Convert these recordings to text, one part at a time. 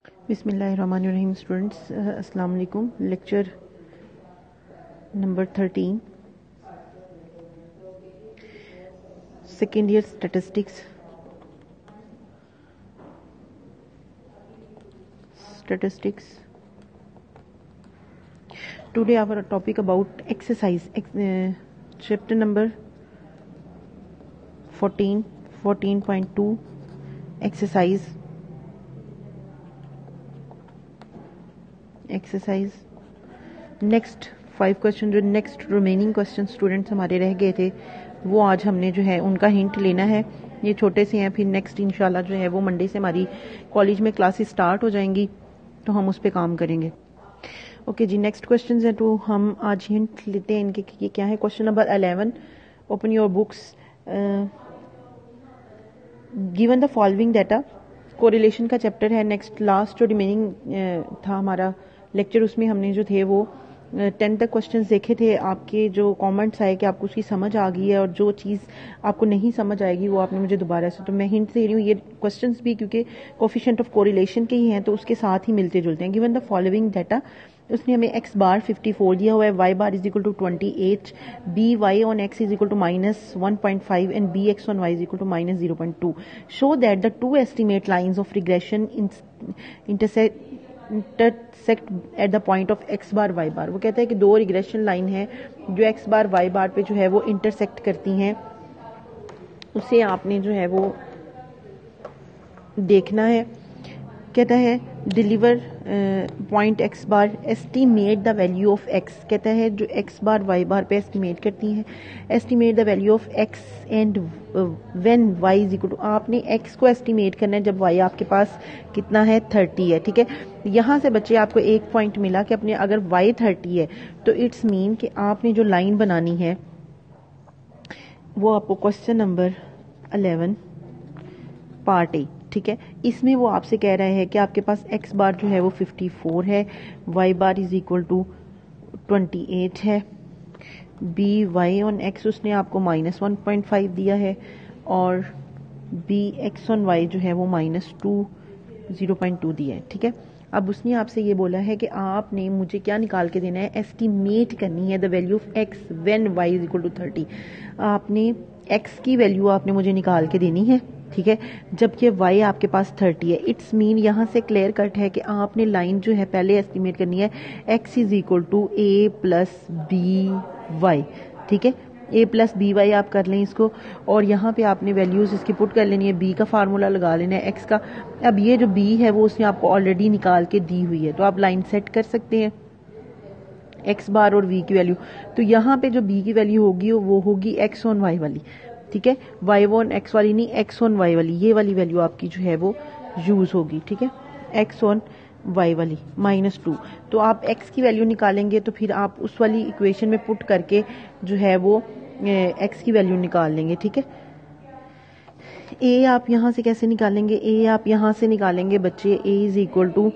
बिस्मिल्लाहिर्रहमानिर्रहीम स्टूडेंट्स, अस्सलाम वालेकुम। Lecture number 13, second year statistics. Today our topic about exercise, chapter number 14.2 exercise. Next 5 question, जो next remaining question students हमारे रह गए थे, वो आज हमने जो है उनका हिंट लेना है। ये छोटे से हैं, फिर नेक्स्ट इंशाल्लाह जो है वो मंडे से हमारी कॉलेज में क्लासेस स्टार्ट हो जाएंगी, तो हम उस पर काम करेंगे। ओके जी, नेक्स्ट क्वेश्चन है तो हम आज हिंट लेते हैं इनके कि ये क्या है। Question number 11, open your books. Given the following data, correlation का चैप्टर है। नेक्स्ट लास्ट जो रिमेनिंग था हमारा लेक्चर, उसमें हमने जो थे वो 10 तक क्वेश्चंस देखे थे। आपके जो कमेंट्स आए कि आपको उसकी समझ आ गई है, और जो चीज़ आपको नहीं समझ आएगी वो आपने मुझे दोबारा से, तो मैं हिंट दे रही हूँ। ये क्वेश्चंस भी क्योंकि कोफिशिएंट ऑफ कोरिलेशन के ही हैं तो उसके साथ ही मिलते जुलते हैं। गिवन द फॉलोइंग डाटा, उसने हमें x बार 54 दिया हुआ है, y bar is equal to 28, B Y on x is equal to -1.5 and B X on y is equal to -0.2। Show that the two estimate lines of regression intersect at the point of x bar y bar. वो कहता है कि दो regression line है जो x bar y बार पे जो है वो इंटरसेक्ट करती हैं, उसे आपने जो है वो देखना है। कहता है deliver point x bar, estimate the value of x। कहता है जो x बार y बार पे एस्टिमेट करती हैं, estimate the value of x and when y is equal to, आपने x को एस्टिमेट करना है जब y आपके पास कितना है, 30 है। ठीक है, यहाँ से बच्चे आपको एक पॉइंट मिला कि अपने अगर y 30 है तो इट्स मीन कि आपने जो लाइन बनानी है वो आपको क्वेश्चन नंबर 11 पार्ट ए, ठीक है, इसमें वो आपसे कह रहे हैं कि आपके पास x बार जो है वो 54 है, y bar is equal to 28 है, बी वाई ऑन x उसने आपको -1.5 दिया है, और बी एक्स ऑन y जो है वो -0.2 दिया है। ठीक है, अब उसने आपसे ये बोला है कि आपने मुझे क्या निकाल के देना है, एस्टिमेट करनी है the value of x when y is equal to 30। आपने x की वैल्यू आपने मुझे निकाल के देनी है, ठीक है, जबकि y आपके पास 30 है। इट्स मीन यहाँ से क्लियर कट है कि आपने लाइन जो है पहले एस्टिमेट करनी है x is equal to a plus B Y. ठीक है, a प्लस बी वाई आप कर लें इसको, और यहाँ पे आपने वैल्यूज इसकी पुट कर लेनी है, b का फार्मूला लगा लेना है x का। अब ये जो b है वो उसने आपको ऑलरेडी निकाल के दी हुई है, तो आप लाइन सेट कर सकते हैं x बार और v की वैल्यू। तो यहाँ पे जो b की वैल्यू होगी वो होगी x ऑन y वाली, ठीक है, y ऑन x वाली नहीं, x ऑन y वाली, ये वाली वैल्यू आपकी जो है वो यूज होगी। ठीक है, x ऑन y वाली -2। तो आप x की वैल्यू निकालेंगे तो फिर आप उस वाली इक्वेशन में पुट करके जो है वो x की वैल्यू निकाल लेंगे। ठीक है, a आप यहाँ से कैसे निकालेंगे, a आप यहाँ से निकालेंगे बच्चे, a is equal to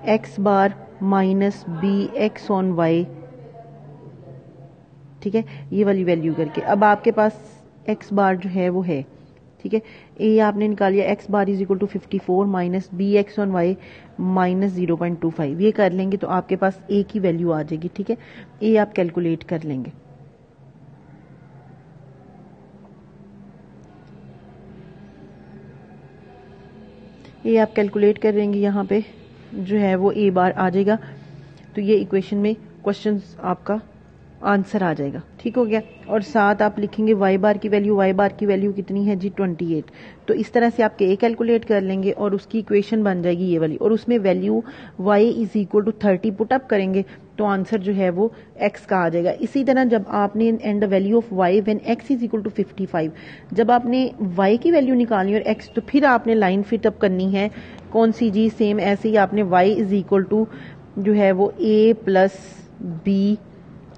x bar minus B X on y। ठीक है, ये वाली वैल्यू करके अब आपके पास x बार जो है वो है। ठीक है, a आपने निकाल लिया, x bar is equal to 54 minus B X on y -0.25। ये कर लेंगे तो आपके पास a की वैल्यू आ जाएगी। ठीक है, a आप कैलकुलेट कर लेंगे। ये आप कैलकुलेट कर लेंगे, यहाँ पे जो है वो a बार आ जाएगा, तो ये इक्वेशन में क्वेश्चन आपका आंसर आ जाएगा। ठीक हो गया, और साथ आप लिखेंगे y बार की वैल्यू कितनी है जी, 28। तो इस तरह से आप a कैलकुलेट कर लेंगे और उसकी इक्वेशन बन जाएगी ये वाली, और उसमें value y is equal to 30 put up करेंगे तो आंसर जो है वो x का आ जाएगा। इसी तरह जब आपने and the value of y when x is equal to 55, जब आपने y की वैल्यू निकालनी और x, तो फिर आपने लाइन फिट अप करनी है कौन सी जी, सेम ऐसे ही आपने y इज इक्वल टू जो है वो a प्लस बी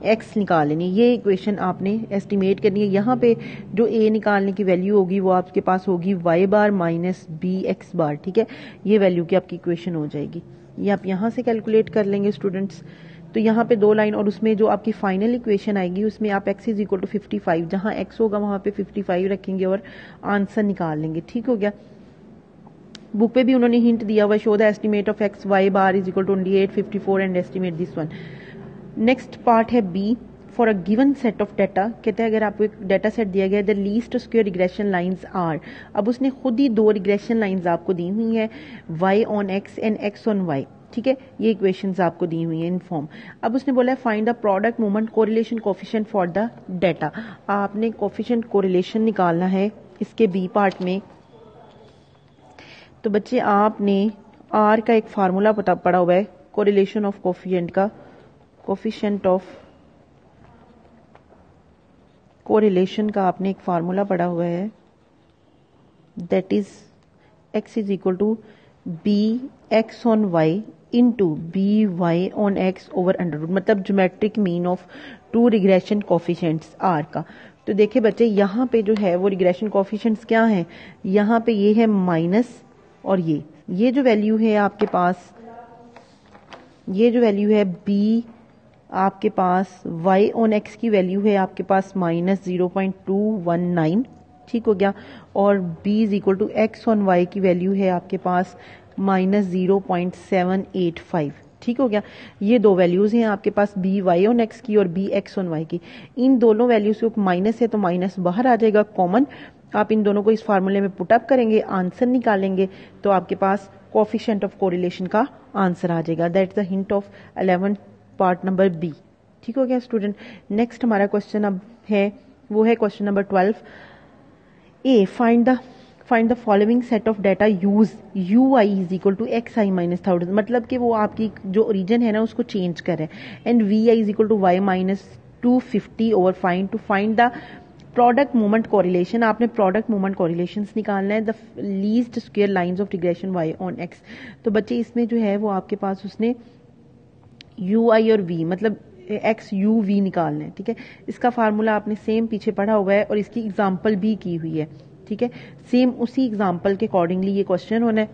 x निकाल लेनी। ये इक्वेशन आपने एस्टिमेट करनी है। यहाँ पे जो a निकालने की वैल्यू होगी वो आपके पास होगी y बार माइनस बी एक्स बार। ठीक है, ये वैल्यू की आपकी इक्वेशन हो जाएगी। ये आप यहाँ से कैलकुलेट कर लेंगे स्टूडेंट्स। तो यहाँ पे दो लाइन, और उसमें जो आपकी फाइनल इक्वेशन आएगी उसमें आप x इज इक्वल टू 55, जहाँ x होगा वहाँ पे 55 रखेंगे और आंसर निकाल लेंगे। ठीक हो गया, बुक पे भी उन्होंने हिंट दिया हुआ, show the estimate of X Y bar is equal to 2854 and estimate this one. Next part है B, for a given set of data, कहते हैं अगर आपको एक डाटा सेट दिया गया है, the least square regression lines are, अब उसने खुद ही 2 रिग्रेशन लाइंस आपको दी हुई है, y on x and x on y, ठीक है, ये इक्वेशंस आपको दी हुई हैं इन फॉर्म। अब उसने बोला है find the product moment correlation coefficient for the data, आपने कोफिशिएंट कोरिलेशन निकालना है इसके बी पार्ट में। तो बच्चे आपने आर का एक फार्मूला पढ़ा हुआ है कोरिलेशन ऑफ कोफिशिएंट का, कोफिशिएंट ऑफ कोरिलेशन का आपने एक फार्मूला पढ़ा हुआ है, that is x is equal to B X on Y into B Y on X over under root, मतलब geometric mean of 2 regression coefficients are का। तो देखिए बच्चे यहाँ पे जो है वो रिग्रेशन कोफिशिएंट्स क्या हैं, यहाँ पे ये है माइनस, और ये जो वैल्यू है आपके पास, ये जो वैल्यू है b आपके पास y ऑन x की वैल्यू है आपके पास -0.219, ठीक हो गया, और b is equal to x on y की वैल्यू है आपके पास -0.785, ठीक हो गया। ये 2 वैल्यूज हैं आपके पास b y ऑन x की और b x ऑन y की। इन दोनों वैल्यूज को माइनस है तो माइनस बाहर आ जाएगा कॉमन, आप इन दोनों को इस फार्मूले में पुट अप करेंगे, आंसर निकालेंगे तो आपके पास कोफिशिएंट ऑफ कोरिलेशन का आंसर आ जाएगा। That's the hint of 11 part number B, ठीक हो गया स्टूडेंट। नेक्स्ट हमारा क्वेश्चन अब है, वो है question number 12 A, find the following set of data use U I is equal to X I minus 1000, मतलब कि वो आपकी जो ओरिजिन है ना उसको चेंज करें, and V I is equal to Y minus 250 over find the product moment correlation, आपने प्रोडक्ट मोमेंट कोरिलेशन निकालना है, the least square lines of regression Y on X. तो बच्चे इसमें जो है वो आपके पास उसने यू आई और वी, मतलब एक्स यू वी निकालना है, ठीक है। इसका फार्मूला आपने सेम पीछे पढ़ा हुआ है और इसकी एग्जाम्पल भी की हुई है, ठीक है। सेम उसी एग्जाम्पल के अकॉर्डिंगली ये क्वेश्चन होना है।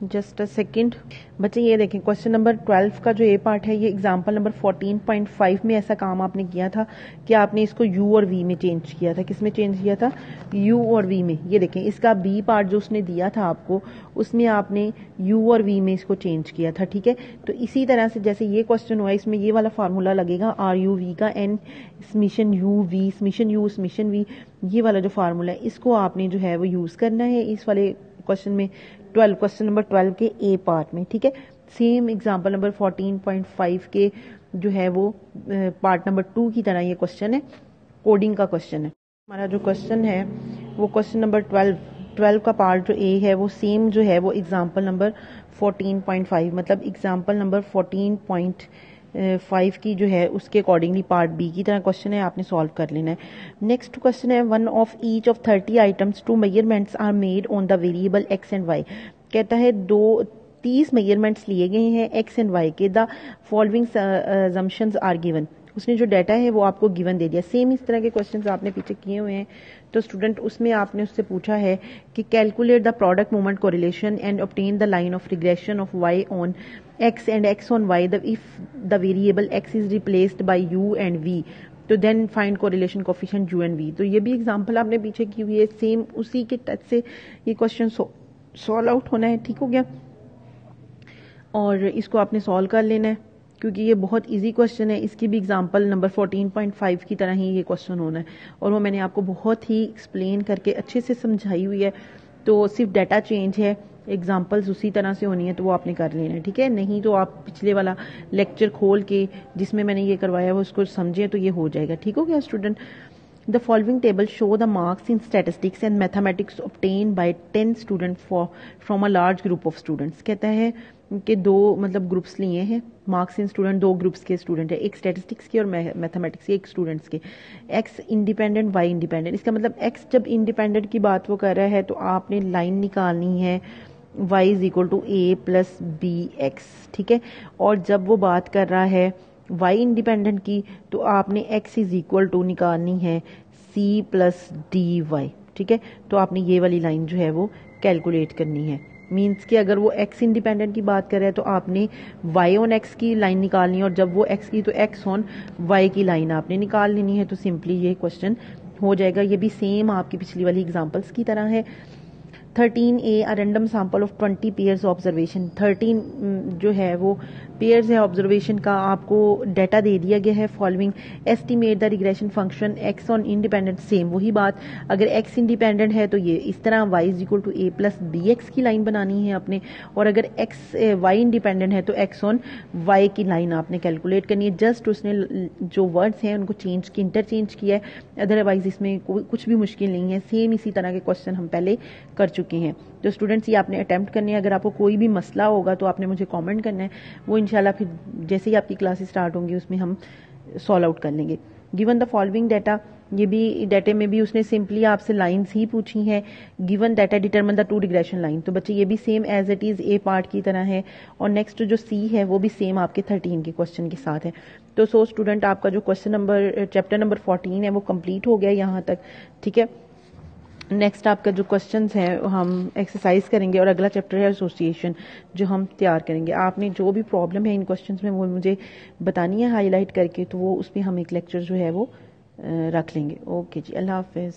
जस्ट अ सेकेंड बच्चे, ये देखें क्वेश्चन नंबर 12 का जो ए पार्ट है, ये एग्जाम्पल नंबर 14.5 में ऐसा काम आपने किया था कि आपने इसको यू और वी में चेंज किया था। किस में चेंज किया था? यू और वी में। ये देखें इसका बी पार्ट जो उसने दिया था आपको, उसमें आपने यू और वी में इसको चेंज किया था, ठीक है। तो इसी तरह से जैसे ये क्वेश्चन हुआ, इसमें ये वाला फार्मूला लगेगा आर यू वी का, N summation U V, summation U summation V, ये वाला जो फार्मूला है इसको आपने जो है वो यूज करना है इस वाले क्वेश्चन में, क्वेश्चन नंबर 12 के ए पार्ट में, ठीक है। सेम एग्जांपल नंबर 14.5 के जो है वो पार्ट नंबर 2 की तरह ये क्वेश्चन है, कोडिंग का क्वेश्चन है। हमारा जो क्वेश्चन है वो क्वेश्चन नंबर 12 का पार्ट जो ए है वो सेम जो है वो एग्जांपल नंबर 14.5, मतलब एग्जांपल नंबर 14.5 की जो है उसके अकॉर्डिंगली पार्ट बी की तरह क्वेश्चन है, आपने सॉल्व कर लेना है। नेक्स्ट क्वेश्चन है, one of each of 30 items 2 measurements are made on the variable X and Y. कहता है 30 मेजरमेंट्स लिए गए हैं एक्स एंड वाई के, the following assumptions are given. उसने जो डाटा है वो आपको गिवन दे दिया। सेम इस तरह के क्वेश्चंस आपने पीछे किए हुए हैं, तो स्टूडेंट उसमें आपने उससे पूछा है कि calculate the product moment correlation and obtain the line of regression of Y on X and X on Y if the variable X is replaced by U and V, तो then find correlation coefficient U and V. तो ये भी example आपने पीछे की हुई है, same उसी के टच से ये क्वेश्चन सॉल्व आउट होना है, ठीक हो गया। और इसको आपने सॉल्व कर लेना है क्योंकि ये बहुत इजी क्वेश्चन है। इसकी भी एग्जांपल नंबर 14.5 की तरह ही ये क्वेश्चन होना है, और वो मैंने आपको बहुत ही एक्सप्लेन करके अच्छे से समझाई हुई है। तो सिर्फ डाटा चेंज है, एग्जांपल्स उसी तरह से होनी है, तो वो आपने कर लेना है, ठीक है। नहीं तो आप पिछले वाला लेक्चर खोल के जिसमें मैंने ये करवाया वो उसको समझें तो ये हो जाएगा, ठीक हो गया student. The following table show the marks in statistics and mathematics obtain bye 10 student from a large group of students. कहता है कि 2 मतलब ग्रुप्स लिए हैं मार्क्स इन स्टूडेंट, 2 ग्रुप्स के स्टूडेंट है, एक स्टैटिस्टिक्स के और मैथमेटिक्स के, एक स्टूडेंट्स के। एक्स इंडिपेंडेंट वाई इंडिपेंडेंट, इसका मतलब एक्स जब इंडिपेंडेंट की बात वो कर रहा है तो आपने लाइन निकालनी है y is equal to A plus B X, ठीक है। और जब वो बात कर रहा है y इंडिपेंडेंट की तो आपने x इज इक्वल टू निकालनी है c प्लस डी वाई, ठीक है। तो आपने ये वाली लाइन जो है वो कैलकुलेट करनी है। मीन्स कि अगर वो x इंडिपेंडेंट की बात कर रहा है तो आपने y ऑन x की लाइन निकालनी है, और जब वो x की तो x ऑन y की लाइन आपने निकाल लेनी है। तो सिंपली ये क्वेश्चन हो जाएगा। ये भी सेम आपकी पिछली वाली एग्जांपल्स की तरह है। 13A a random sample of 20 pairs observation. 13 जो है वो पेयर्स है ऑब्जर्वेशन का, आपको डाटा दे दिया गया है। Following estimate the regression function x on independent, same वही बात, अगर एक्स इंडिपेंडेंट है तो ये इस तरह Y is equal to A plus B X की लाइन बनानी है आपने, और अगर एक्स वाई इंडिपेंडेंट है तो एक्स ऑन वाई की लाइन आपने कैलकुलेट करनी है। जस्ट उसने जो वर्ड्स हैं उनको चेंज की इंटरचेंज किया है, अदरवाइज इसमें कुछ भी मुश्किल नहीं है। सेम इसी तरह के क्वेश्चन हम पहले कर चुके हैं। तो स्टूडेंट्स ये आपने अटेम्प्ट करने हैं। अगर आपको कोई भी मसला होगा तो आपने मुझे कमेंट करना है, वो इंशाल्लाह फिर जैसे ही आपकी क्लासेस स्टार्ट होंगी उसमें हम सॉल्व आउट कर लेंगे। गिवन द फॉलोइंग डाटा, ये भी डाटे में भी उसने सिंपली आपसे लाइंस ही पूछी हैं। Given data determine the two regression line, तो बच्चे ये भी same as it is A part की तरह है, और नेक्स्ट जो सी है वो भी सेम आपके 13 के क्वेश्चन के साथ है। तो सो स्टूडेंट आपका जो क्वेश्चन नंबर चैप्टर नंबर 14 है वो कंप्लीट हो गया यहाँ तक, ठीक है। नेक्स्ट आपका जो क्वेश्चंस हैं हम एक्सरसाइज करेंगे, और अगला चैप्टर है एसोसिएशन जो हम तैयार करेंगे। आपने जो भी प्रॉब्लम है इन क्वेश्चंस में वो मुझे बतानी है हाईलाइट करके, तो वो उस पर हम एक लेक्चर जो है वो रख लेंगे। ओके जी, अल्लाह हाफिज़।